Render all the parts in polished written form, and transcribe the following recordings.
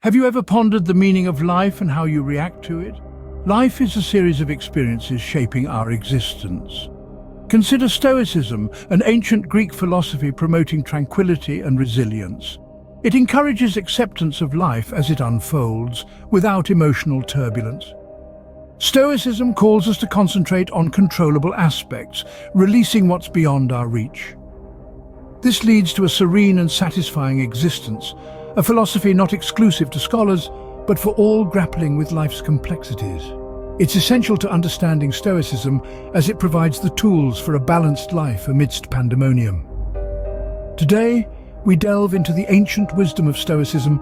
Have you ever pondered the meaning of life and how you react to it? Life is a series of experiences shaping our existence. Consider Stoicism, an ancient Greek philosophy promoting tranquility and resilience. It encourages acceptance of life as it unfolds, without emotional turbulence. Stoicism calls us to concentrate on controllable aspects, releasing what's beyond our reach. This leads to a serene and satisfying existence, a philosophy not exclusive to scholars, but for all grappling with life's complexities. It's essential to understanding Stoicism as it provides the tools for a balanced life amidst pandemonium. Today, we delve into the ancient wisdom of Stoicism,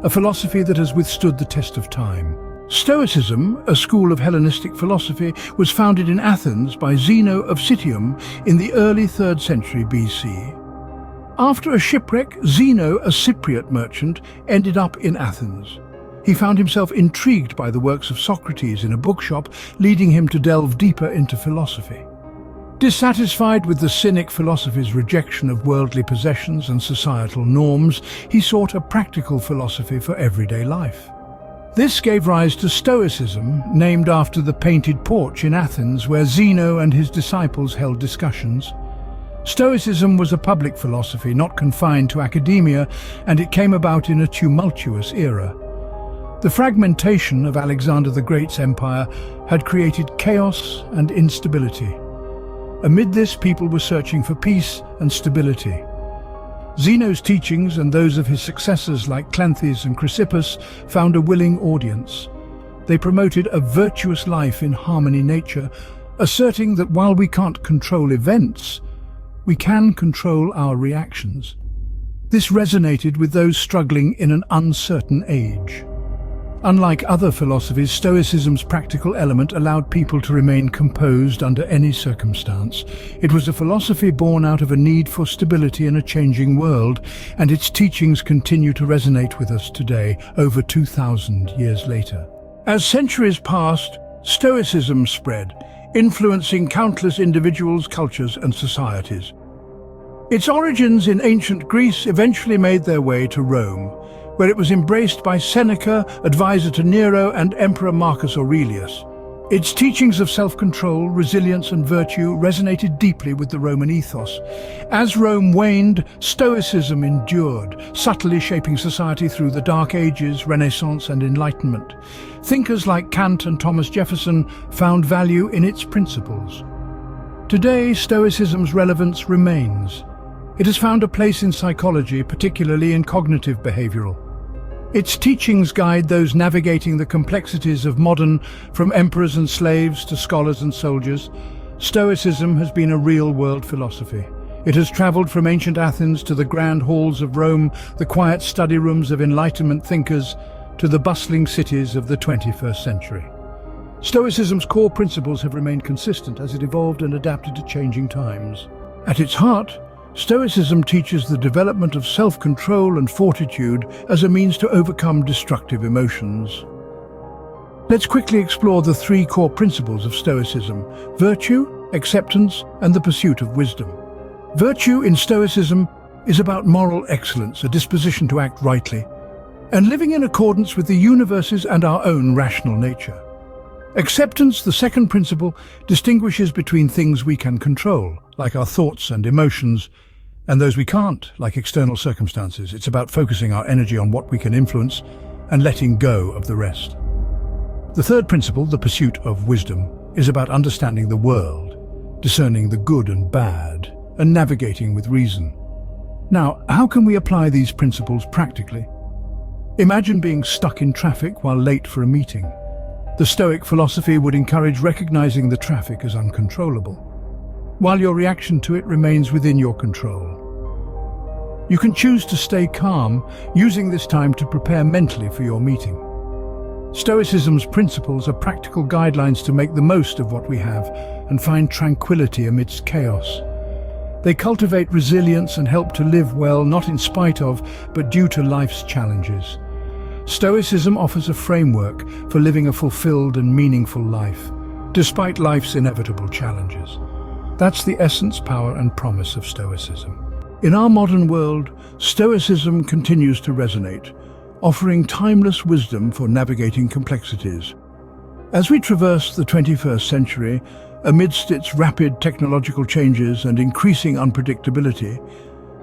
a philosophy that has withstood the test of time. Stoicism, a school of Hellenistic philosophy, was founded in Athens by Zeno of Citium in the early 3rd century BC. After a shipwreck, Zeno, a Cypriot merchant, ended up in Athens. He found himself intrigued by the works of Socrates in a bookshop, leading him to delve deeper into philosophy. Dissatisfied with the Cynic philosophy's rejection of worldly possessions and societal norms, he sought a practical philosophy for everyday life. This gave rise to Stoicism, named after the painted porch in Athens where Zeno and his disciples held discussions. Stoicism was a public philosophy, not confined to academia, and it came about in a tumultuous era. The fragmentation of Alexander the Great's empire had created chaos and instability. Amid this, people were searching for peace and stability. Zeno's teachings and those of his successors like Cleanthes and Chrysippus found a willing audience. They promoted a virtuous life in harmony nature, asserting that while we can't control events, we can control our reactions. This resonated with those struggling in an uncertain age. Unlike other philosophies, Stoicism's practical element allowed people to remain composed under any circumstance. It was a philosophy born out of a need for stability in a changing world, and its teachings continue to resonate with us today, over 2,000 years later. As centuries passed, Stoicism spread, influencing countless individuals, cultures, and societies. Its origins in ancient Greece eventually made their way to Rome, where it was embraced by Seneca, advisor to Nero, and Emperor Marcus Aurelius. Its teachings of self-control, resilience, and virtue resonated deeply with the Roman ethos. As Rome waned, Stoicism endured, subtly shaping society through the Dark Ages, Renaissance, and Enlightenment. Thinkers like Kant and Thomas Jefferson found value in its principles. Today, Stoicism's relevance remains. It has found a place in psychology, particularly in cognitive behavioral. Its teachings guide those navigating the complexities of modern, from emperors and slaves to scholars and soldiers. Stoicism has been a real-world philosophy. It has traveled from ancient Athens to the grand halls of Rome, the quiet study rooms of Enlightenment thinkers, to the bustling cities of the 21st century. Stoicism's core principles have remained consistent as it evolved and adapted to changing times. At its heart, Stoicism teaches the development of self-control and fortitude as a means to overcome destructive emotions. Let's quickly explore the 3 core principles of Stoicism: virtue, acceptance, and the pursuit of wisdom. Virtue in Stoicism is about moral excellence, a disposition to act rightly, and living in accordance with the universe's and our own rational nature. Acceptance, the second principle, distinguishes between things we can control, like our thoughts and emotions, and those we can't, like external circumstances. It's about focusing our energy on what we can influence and letting go of the rest. The third principle, the pursuit of wisdom, is about understanding the world, discerning the good and bad, and navigating with reason. Now, how can we apply these principles practically? Imagine being stuck in traffic while late for a meeting. The Stoic philosophy would encourage recognizing the traffic as uncontrollable, while your reaction to it remains within your control. You can choose to stay calm, using this time to prepare mentally for your meeting. Stoicism's principles are practical guidelines to make the most of what we have and find tranquility amidst chaos. They cultivate resilience and help to live well, not in spite of, but due to life's challenges. Stoicism offers a framework for living a fulfilled and meaningful life, despite life's inevitable challenges. That's the essence, power, and promise of Stoicism. In our modern world, Stoicism continues to resonate, offering timeless wisdom for navigating complexities. As we traverse the 21st century, amidst its rapid technological changes and increasing unpredictability,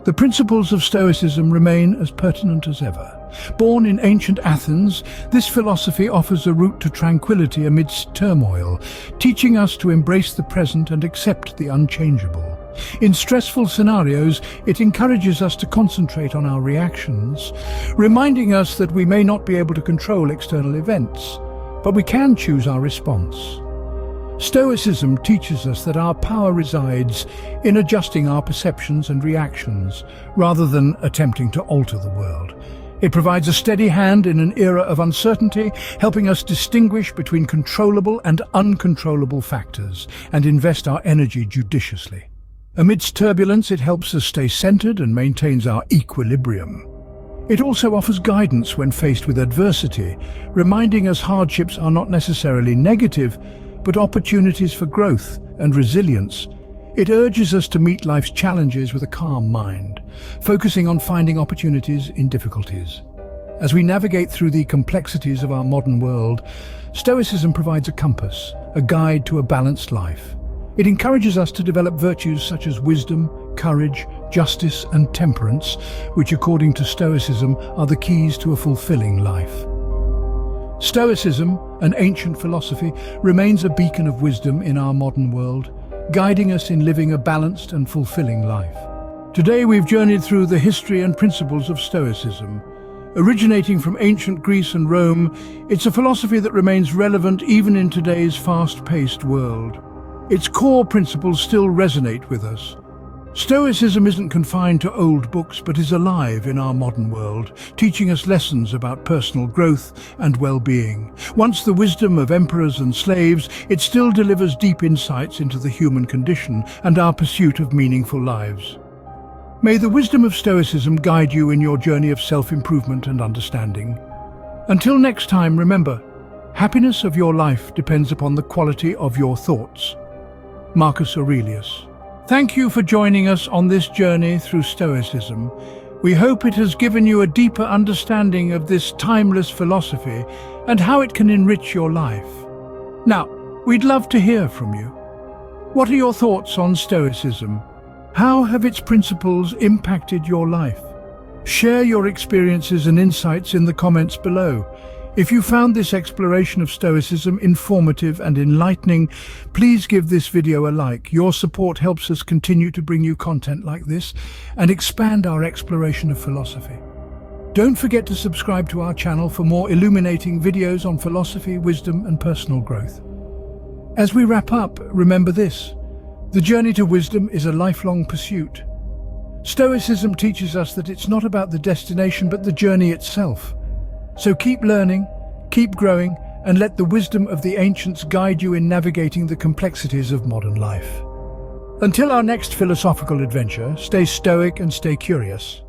the principles of Stoicism remain as pertinent as ever. Born in ancient Athens, this philosophy offers a route to tranquility amidst turmoil, teaching us to embrace the present and accept the unchangeable. In stressful scenarios, it encourages us to concentrate on our reactions, reminding us that we may not be able to control external events, but we can choose our response. Stoicism teaches us that our power resides in adjusting our perceptions and reactions, rather than attempting to alter the world. It provides a steady hand in an era of uncertainty, helping us distinguish between controllable and uncontrollable factors and invest our energy judiciously. Amidst turbulence, it helps us stay centered and maintains our equilibrium. It also offers guidance when faced with adversity, reminding us hardships are not necessarily negative, but opportunities for growth and resilience. It urges us to meet life's challenges with a calm mind, focusing on finding opportunities in difficulties. As we navigate through the complexities of our modern world, Stoicism provides a compass, a guide to a balanced life. It encourages us to develop virtues such as wisdom, courage, justice, and temperance, which according to Stoicism are the keys to a fulfilling life. Stoicism, an ancient philosophy, remains a beacon of wisdom in our modern world, guiding us in living a balanced and fulfilling life. Today we've journeyed through the history and principles of Stoicism. Originating from ancient Greece and Rome, it's a philosophy that remains relevant even in today's fast-paced world. Its core principles still resonate with us. Stoicism isn't confined to old books but is alive in our modern world, teaching us lessons about personal growth and well-being. Once the wisdom of emperors and slaves, it still delivers deep insights into the human condition and our pursuit of meaningful lives. May the wisdom of Stoicism guide you in your journey of self-improvement and understanding. Until next time, remember, happiness of your life depends upon the quality of your thoughts. Marcus Aurelius. Thank you for joining us on this journey through Stoicism. We hope it has given you a deeper understanding of this timeless philosophy and how it can enrich your life. Now, we'd love to hear from you. What are your thoughts on Stoicism? How have its principles impacted your life? Share your experiences and insights in the comments below. If you found this exploration of Stoicism informative and enlightening, please give this video a like. Your support helps us continue to bring you content like this and expand our exploration of philosophy. Don't forget to subscribe to our channel for more illuminating videos on philosophy, wisdom, and personal growth. As we wrap up, remember this: the journey to wisdom is a lifelong pursuit. Stoicism teaches us that it's not about the destination but the journey itself. So keep learning, keep growing, and let the wisdom of the ancients guide you in navigating the complexities of modern life. Until our next philosophical adventure, stay stoic and stay curious.